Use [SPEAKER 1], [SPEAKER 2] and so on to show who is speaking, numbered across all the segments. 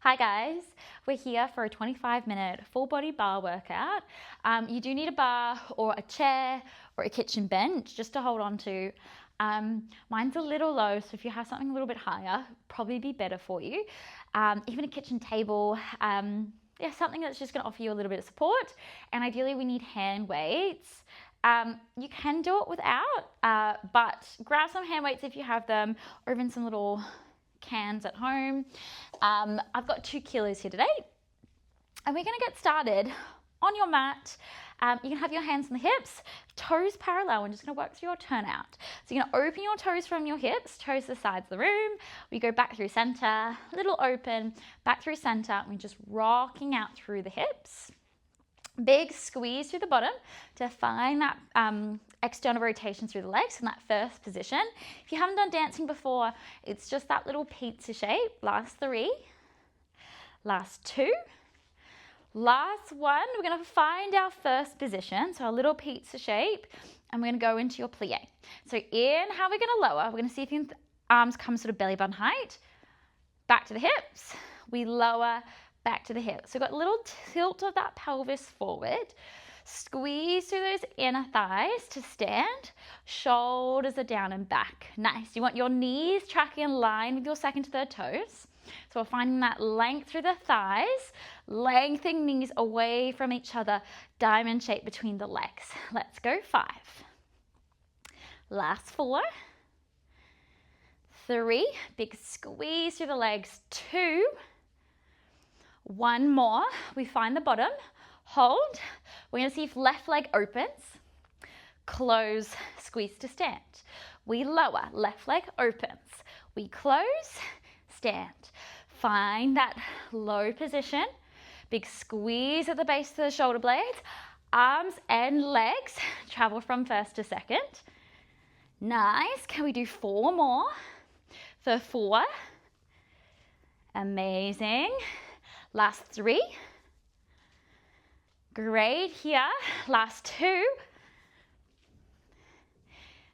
[SPEAKER 1] Hi guys, we're here for a 25-minute full body bar workout. You do need a bar or a chair or a kitchen bench just to hold on to. Mine's a little low, so if you have something a little bit higher, probably be better for you. Even a kitchen table, something that's just going to offer you a little bit of support. And ideally we need hand weights. You can do it without, but grab some hand weights if you have them, or even some little cans at home. I've got 2 kilos here today, and we're going to get started on your mat. You can have your hands on the hips, toes parallel. We're just going to work through your turnout. So you're going to open your toes from your hips, toes to the sides of the room. We go back through center, little open, back through center, and we're just rocking out through the hips. Big squeeze through the bottom to find that external rotation through the legs in that first position. If you haven't done dancing before, it's just that little pizza shape. Last 3, last 2, last 1. We're going to find our first position, so our little pizza shape, and we're going to go into your plie. So inhale, we're going to lower. We're going to see if your arms come sort of belly button height. Back to the hips. We lower, back to the hips. So we've got a little tilt of that pelvis forward. Squeeze through those inner thighs to stand. Shoulders are down and back. Nice. You want your knees tracking in line with your second to third toes. So we're finding that length through the thighs, lengthening knees away from each other, diamond shape between the legs. Let's go. 5. Last 4. 3. Big squeeze through the legs. 2. 1 more. We find the bottom. Hold. We're going to see if left leg opens. Close, squeeze to stand. We lower, left leg opens. We close, stand. Find that low position. Big squeeze at the base of the shoulder blades. Arms and legs travel from first to second. Nice. Can we do 4 more? For 4. Amazing. Last 3. Great here. Last 2.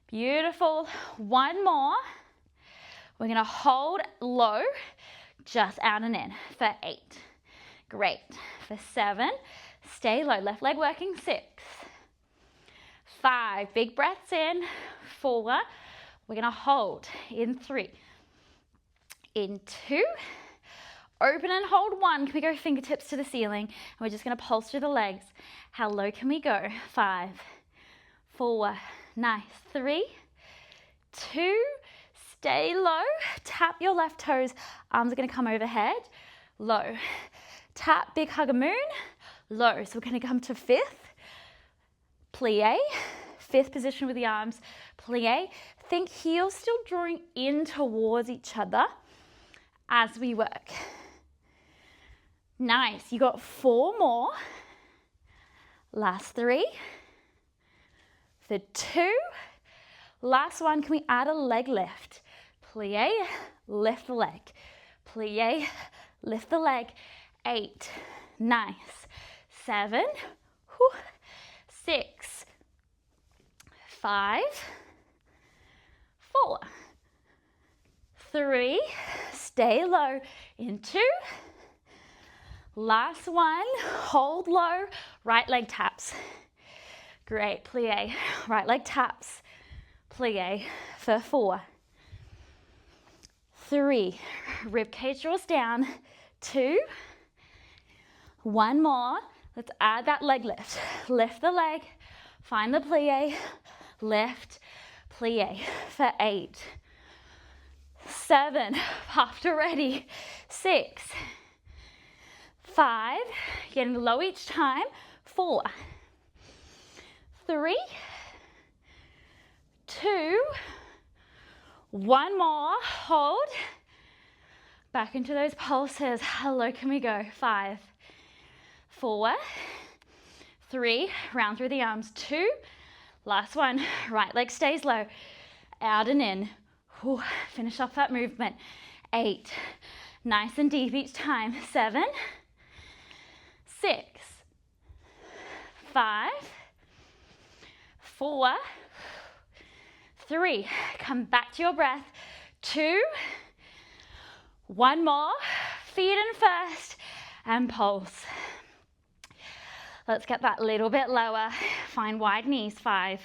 [SPEAKER 1] Beautiful. 1 more. We're going to hold low, just out and in for 8. Great. For 7, stay low. Left leg working. 6. 5, big breaths in. 4, we're going to hold in 3. In 2, open and hold 1. Can we go fingertips to the ceiling? And we're just going to pulse through the legs. How low can we go? 5, 4, nice. 3, 2, stay low. Tap your left toes. Arms are going to come overhead. Low. Tap, big hug a moon. Low. So we're going to come to 5th. Plie. 5th position with the arms. Plie. Think heels still drawing in towards each other as we work. Nice. You got 4 more. Last 3. For 2. Last 1. Can we add a leg lift? Plie, lift the leg. Plie, lift the leg. 8. Nice. 7. 6. 5. 4. 3. Stay low. In 2. Last 1, hold low, right leg taps. Great, plie, right leg taps, plie for 4. 3, rib cage draws down. 2, 1 more. Let's add that leg lift. Lift the leg, find the plie, lift, plie for 8. 7, puffed already. 6. 5, getting low each time. 4, 3, 2, 1 more, hold. Back into those pulses. How low can we go? 5, 4, 3, round through the arms. 2, last 1, right leg stays low. Out and in. Finish off that movement. 8, nice and deep each time. 7, 6, 5, 4, 3. Come back to your breath. 2, 1 more feet in first and pulse. Let's get that little bit lower. Find wide knees. 5,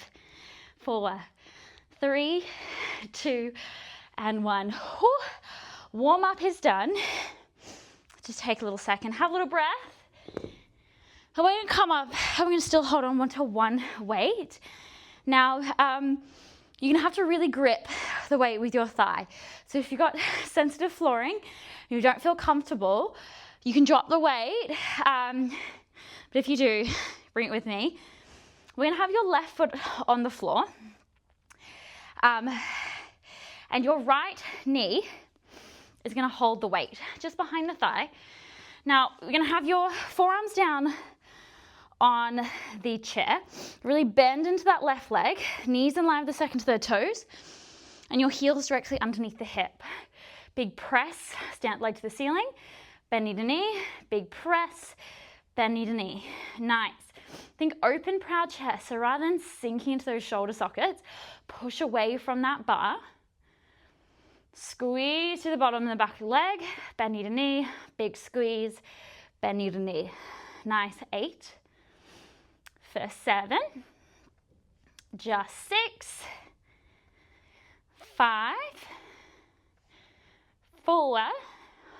[SPEAKER 1] 4, 3, 2, and 1. Warm up is done. Just take a little second, have a little breath. And we're going to come up, and we're going to still hold on to one weight. Now, you're going to have to really grip the weight with your thigh. So if you've got sensitive flooring, and you don't feel comfortable, you can drop the weight. But if you do, bring it with me. We're going to have your left foot on the floor. And your right knee is going to hold the weight just behind the thigh. Now, we're going to have your forearms down on the chair. Really bend into that left leg, knees in line with the second to third toes, and your heels directly underneath the hip. Big press, stand leg to the ceiling, bend knee to knee, big press, bend knee to knee. Nice. Think open, proud chest. So rather than sinking into those shoulder sockets, push away from that bar. Squeeze to the bottom of the back of the leg, bend knee to knee, big squeeze, bend knee to knee. Nice. 8. For 7. Just 6. 5. 4.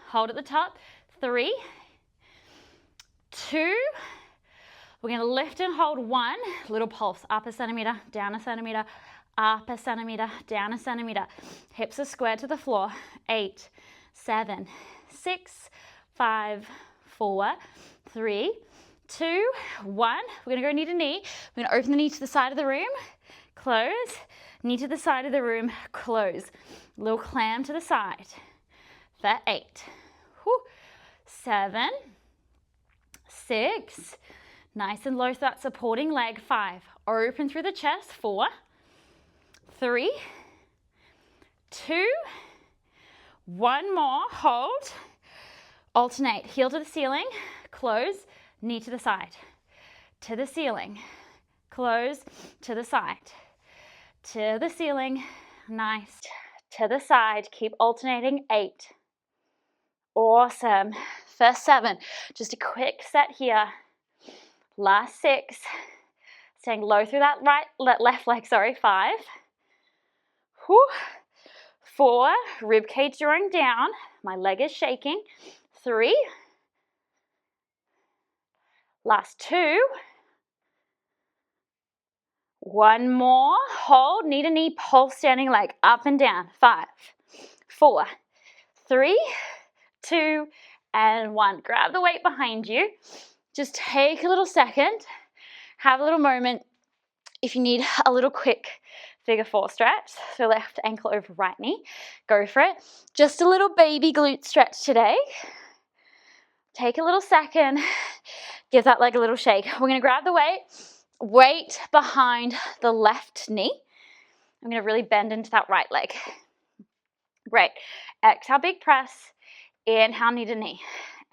[SPEAKER 1] Hold at the top. 3. 2. We're going to lift and hold 1. Little pulse. Up a centimeter, down a centimeter, up a centimeter, down a centimeter. Hips are squared to the floor. 8, 7, 6, 5, 4, 3, 2, 1. We're going to go knee to knee. We're going to open the knee to the side of the room, close, knee to the side of the room, close. Little clam to the side. For 8, 7, 6, nice and low to that supporting leg. 5, open through the chest. 4, 3, 2, 1 more, hold, alternate, heel to the ceiling, close, knee to the side, to the ceiling, close, to the side, to the ceiling, nice, to the side, keep alternating. 8, awesome. First 7, just a quick set here. Last 6, staying low through that left leg, 5, 4, rib cage drawing down, my leg is shaking. 3, last 2, 1 more, hold, knee to knee, pulse, standing leg, up and down. 5, 4, 3, 2, and 1. Grab the weight behind you. Just take a little second, have a little moment. If you need a little quick figure 4 stretch, so left ankle over right knee, go for it. Just a little baby glute stretch today. Take a little second, give that leg a little shake. We're going to grab the weight behind the left knee. I'm going to really bend into that right leg. Great. Exhale, big press. Inhale, knee to knee.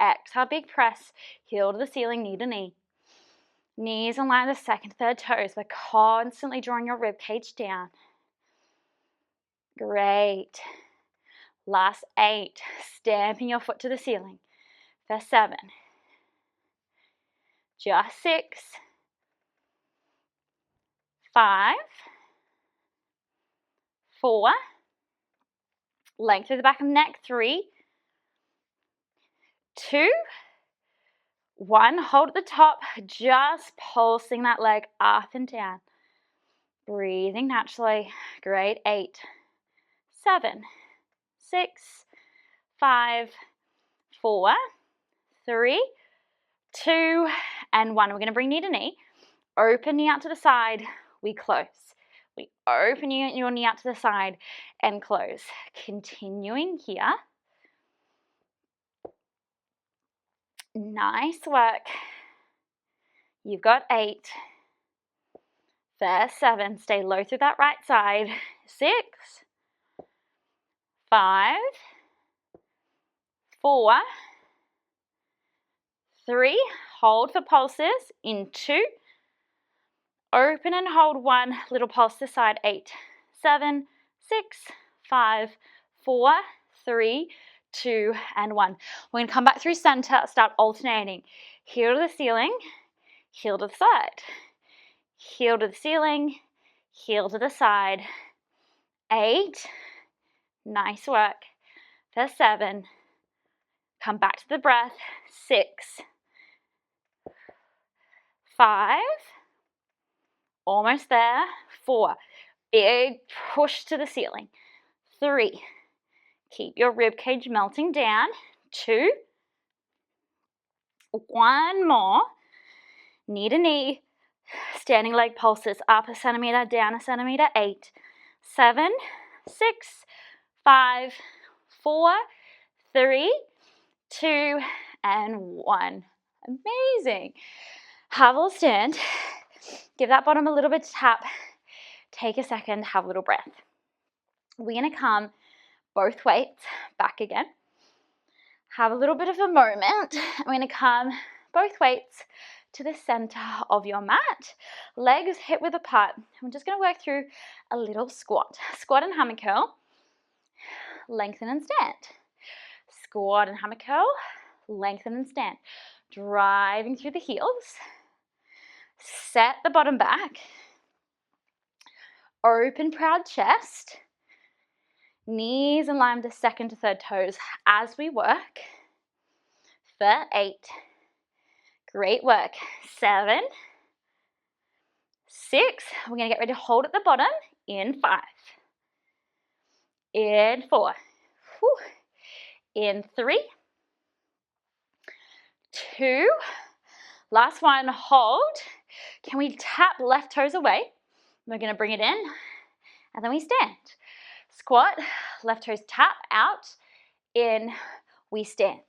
[SPEAKER 1] Exhale, big press. Heel to the ceiling, knee to knee. Knees in line with the second, third toes. We're constantly drawing your rib cage down. Great. Last 8. Stamping your foot to the ceiling. For 7. Just 6. 5. 4. Length through the back of the neck. 3. 2. 1, hold at the top, just pulsing that leg up and down. Breathing naturally. Great. 8, 7, 6, 5, 4, 3, 2, and 1. We're going to bring knee to knee. Open knee out to the side. We close. We open your knee out to the side and close. Continuing here. Nice work. You've got 8. First 7. Stay low through that right side. 6, 5, 4, 3. Hold for pulses in 2. Open and hold 1. Little pulse to the side. 8, 7, 6, 5, 4, 3, 2, and 1. We're going to come back through center, start alternating. Heel to the ceiling, heel to the side. Heel to the ceiling, heel to the side. 8, nice work. For 7, come back to the breath. 6, 5, almost there. 4, big push to the ceiling. 3, keep your rib cage melting down. 2, 1 more. Knee to knee, standing leg pulses, up a centimeter, down a centimeter. 8, 7, 6, 5, 4, 3, 2, and 1. Amazing. Have a little stand. Give that bottom a little bit of tap. Take a second, have a little breath. We're going to come both weights back again. Have a little bit of a moment. We're going to come both weights to the center of your mat. Legs hip width apart. I'm just going to work through a little squat. Squat and hammer curl. Lengthen and stand. Squat and hammer curl. Lengthen and stand. Driving through the heels. Set the bottom back. Open proud chest. Knees in line with the second to third toes as we work. For 8. Great work. 7. 6. We're going to get ready to hold at the bottom. In 5. In 4. Whew. In 3. 2. Last one, hold. Can we tap left toes away? We're going to bring it in, and then we stand. Squat, left toes tap out, in, we stand.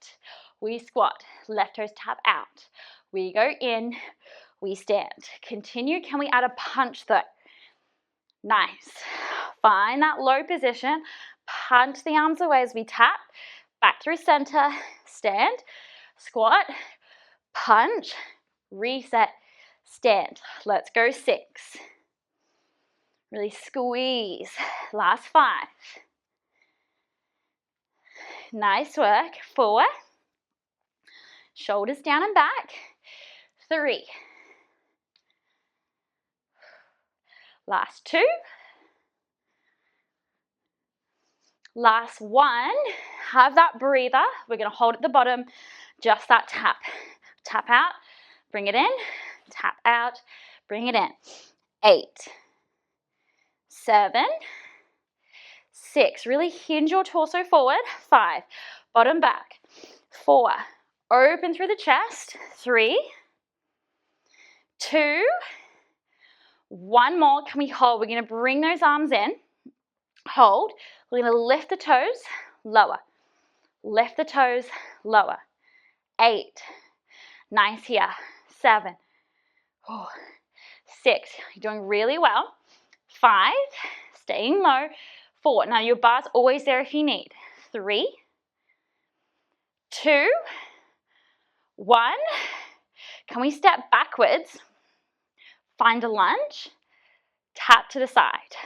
[SPEAKER 1] We squat, left toes tap out. We go in, we stand. Continue. Can we add a punch though? Nice. Find that low position. Punch the arms away as we tap. Back through center. Stand. Squat. Punch. Reset. Stand. Let's go 6. Really squeeze. Last 5. Nice work. 4. Shoulders down and back. 3. Last 2. Last 1. Have that breather. We're going to hold at the bottom. Just that tap. Tap out. Bring it in. Tap out. Bring it in. 8. 7. 6. Really hinge your torso forward. 5. Bottom back. 4. Open through the chest. 3. 2. 1 more. Can we hold? We're going to bring those arms in. Hold. We're going to lift the toes. Lower. Lift the toes. Lower. 8. Nice here. 7. 6. You're doing really well. 5. Staying low. 4. Now your bar's always there if you need. 3. 2. 1. Can we step backwards? Find a lunge. Tap to the side.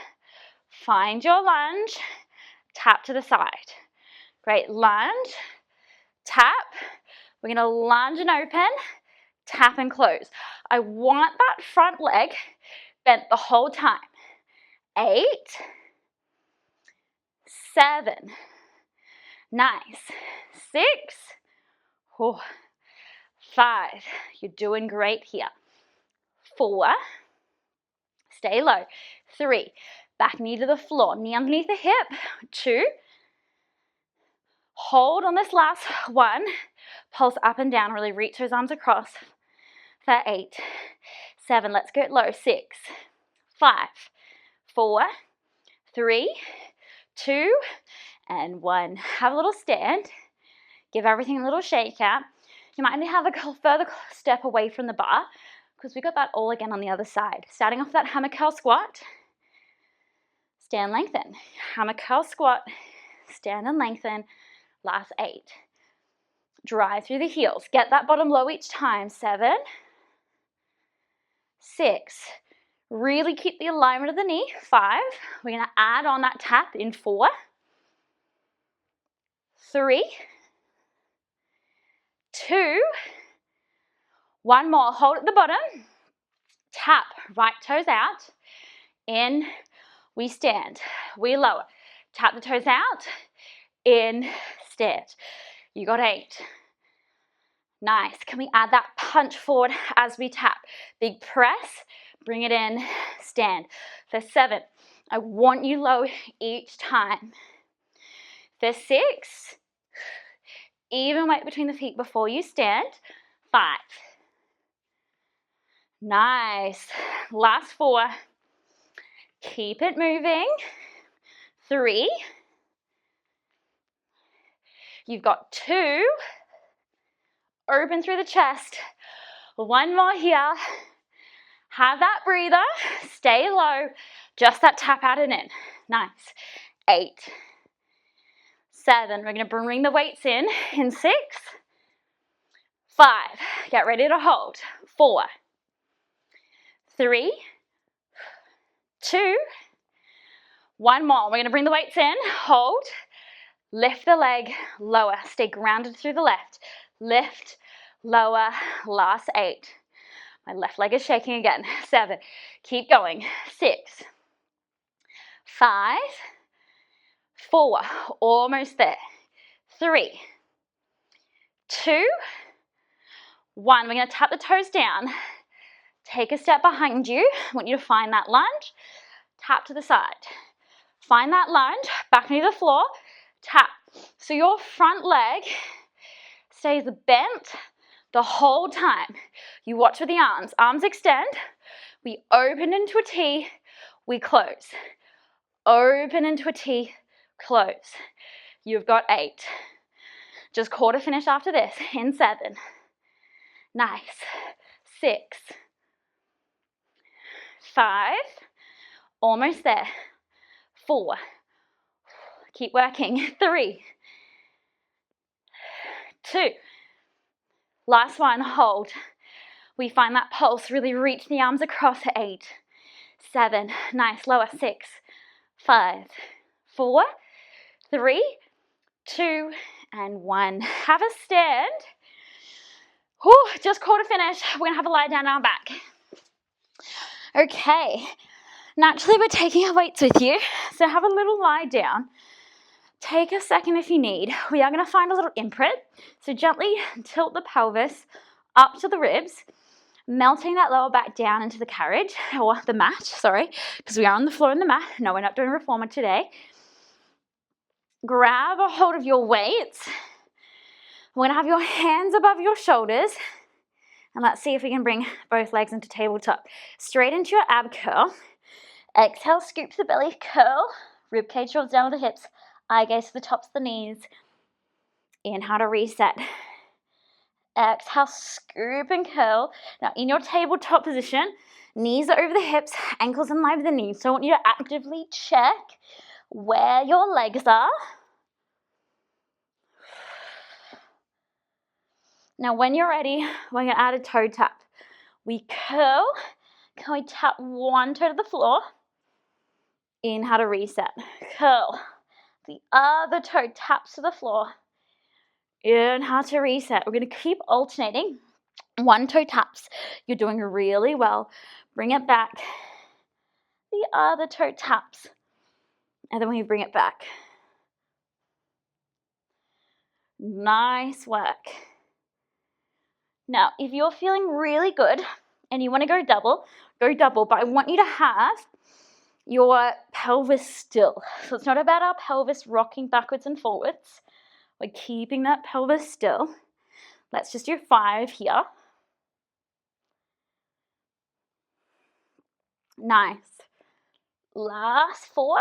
[SPEAKER 1] Find your lunge. Tap to the side. Great. Lunge. Tap. We're going to lunge and open. Tap and close. I want that front leg bent the whole time. 8. 7. Nice. 6. 5. You're doing great here. 4. Stay low. 3. Back knee to the floor. Knee underneath the hip. 2. Hold on this last 1. Pulse up and down. Really reach those arms across. For 8. 7. Let's go low. 6. 5. 4. 3. 2. And 1. Have a little stand. Give everything a little shake out. You might need to have a further step away from the bar because we got that all again on the other side. Starting off that hammer curl squat. Stand, lengthen. Hammer curl squat. Stand and lengthen. Last 8. Drive through the heels. Get that bottom low each time. 7. 6. Really keep the alignment of the knee. 5. We're going to add on that tap in 4. 3, 2, one more. Hold at the bottom. Tap, right toes out. In, we stand. We lower. Tap the toes out. In, stand. You got 8. Nice. Can we add that punch forward as we tap? Big press. Bring it in. Stand. For 7. I want you low each time. For 6. Even weight between the feet before you stand. 5. Nice. Last 4. Keep it moving. 3. You've got 2. Open through the chest. 1 more here. Have that breather. Stay low. Just that tap out and in. Nice. 8. 7. We're going to bring the weights in 6. 5. Get ready to hold. 4. 3. 2. 1 more. We're going to bring the weights in. Hold. Lift the leg. Lower. Stay grounded through the left. Lift. Lower. Last 8. My left leg is shaking again. 7. Keep going. 6. 5. 4. Almost there. 3. 2. 1. We're going to tap the toes down. Take a step behind you. I want you to find that lunge. Tap to the side. Find that lunge. Back into the floor. Tap. So your front leg stays bent the whole time. You watch with the arms. Arms extend. We open into a T. We close. Open into a T. Close. You've got 8. Just quarter finish after this. In 7. Nice. 6. 5. Almost there. 4. Keep working. 3. 2. Last one. Hold. We find that pulse. Really reach the arms across. 8. 7. Nice. Lower. 6. 5. 4. 3. 2. And 1. Have a stand. Whew, just quarter finish. We're going to have a lie down on our back. Okay. Naturally, we're taking our weights with you. So have a little lie down. Take a second if you need. We are going to find a little imprint. So gently tilt the pelvis up to the ribs, melting that lower back down into the carriage, or the mat, sorry, because we are on the floor in the mat. No, we're not doing reformer today. Grab a hold of your weights. We're going to have your hands above your shoulders. And let's see if we can bring both legs into tabletop. Straight into your ab curl. Exhale, scoop the belly, curl. Rib cage draws down to the hips. Eye gaze to the tops of the knees. Inhale to reset. Exhale, scoop and curl. Now in your tabletop position, knees are over the hips, ankles in line with the knees. So I want you to actively check where your legs are. Now when you're ready, we're going to add a toe tap. We curl. Can we tap one toe to the floor? Inhale to reset. Curl. The other toe taps to the floor. Inhale to reset. We're going to keep alternating. One toe taps. You're doing really well. Bring it back. The other toe taps. And then we bring it back. Nice work. Now, if you're feeling really good and you want to go double, but I want you to have your pelvis still. So it's not about our pelvis rocking backwards and forwards. We're keeping that pelvis still. Let's just do 5 here. Nice. Last 4.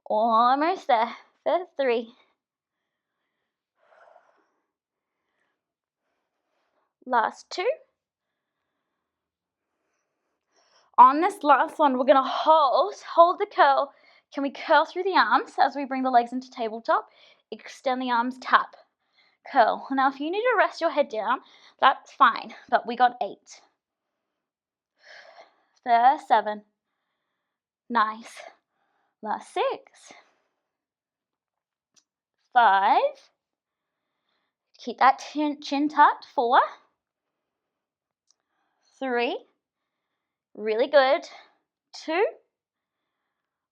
[SPEAKER 1] Almost there. For 3. Last 2. On this last one, we're going to hold the curl. Can we curl through the arms as we bring the legs into tabletop? Extend the arms, tap, curl. Now, if you need to rest your head down, that's fine, but we got 8. There, 7. Nice. Last 6. 5. Keep that chin tucked. 4. 3. Really good. 2.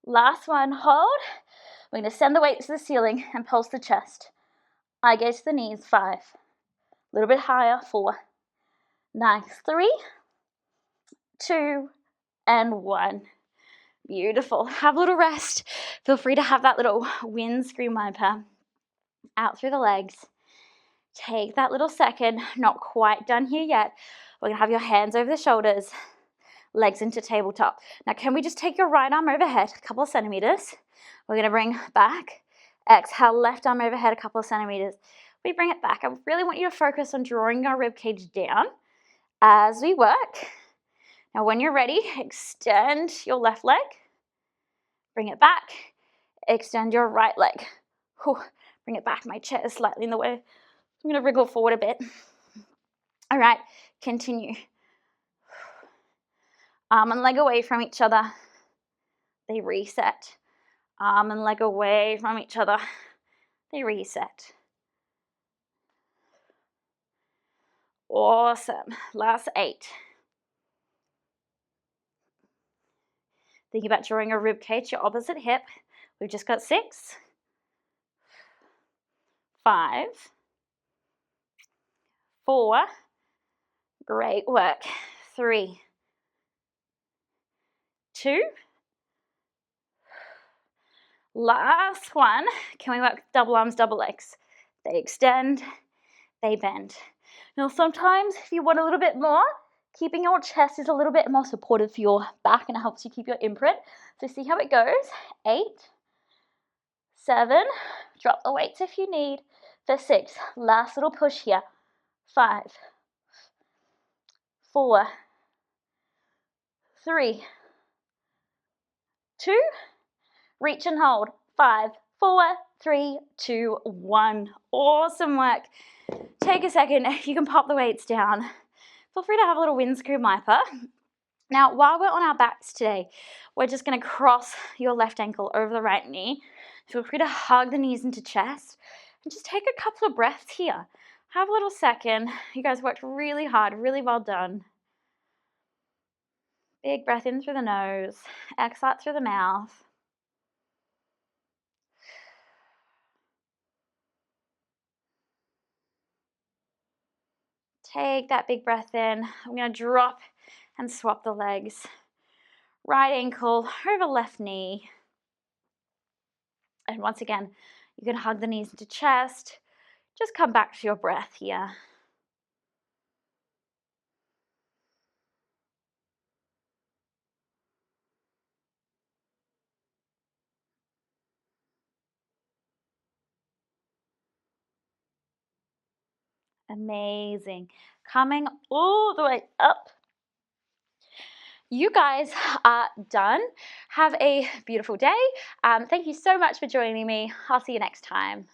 [SPEAKER 1] Last one, hold. We're going to send the weights to the ceiling and pulse the chest. I go to the knees. 5. A little bit higher. 4. Nice. 3, 2, and 1. Beautiful. Have a little rest. Feel free to have that little windscreen wiper out through the legs. Take that little second. Not quite done here yet. We're going to have your hands over the shoulders, legs into tabletop. Now, can we just take your right arm overhead a couple of centimeters? We're going to bring back. Exhale, left arm overhead a couple of centimeters. We bring it back. I really want you to focus on drawing your rib cage down as we work. Now, when you're ready, extend your left leg. Bring it back. Extend your right leg. Whew. Bring it back. My chair is slightly in the way. I'm going to wriggle forward a bit. All right, continue. Arm and leg away from each other. They reset. Arm and leg away from each other. They reset. Awesome. Last 8. Think about drawing a rib cage, your opposite hip. We've just got 6. 5. 4. Great work. 3. 2. Last one. Can we work double arms, double legs? They extend, they bend. Now, sometimes if you want a little bit more, keeping your chest is a little bit more supportive for your back and it helps you keep your imprint. So see how it goes. 8, 7, drop the weights if you need. For 6, last little push here. 5, 4, 3, 2, reach and hold. 5, 4, 3, 2, 1. Awesome work. Take a second. You can pop the weights down. Feel free to have a little windscreen wiper. Now, while we're on our backs today, we're just going to cross your left ankle over the right knee. Feel free to hug the knees into chest and just take a couple of breaths here. Have a little second. You guys worked really hard, really well done. Big breath in through the nose, exhale out through the mouth. Take that big breath in. I'm going to drop and swap the legs. Right ankle over left knee. And once again, you can hug the knees into chest. Just come back to your breath here. Amazing. Coming all the way up. You guys are done. Have a beautiful day. Thank you so much for joining me. I'll see you next time.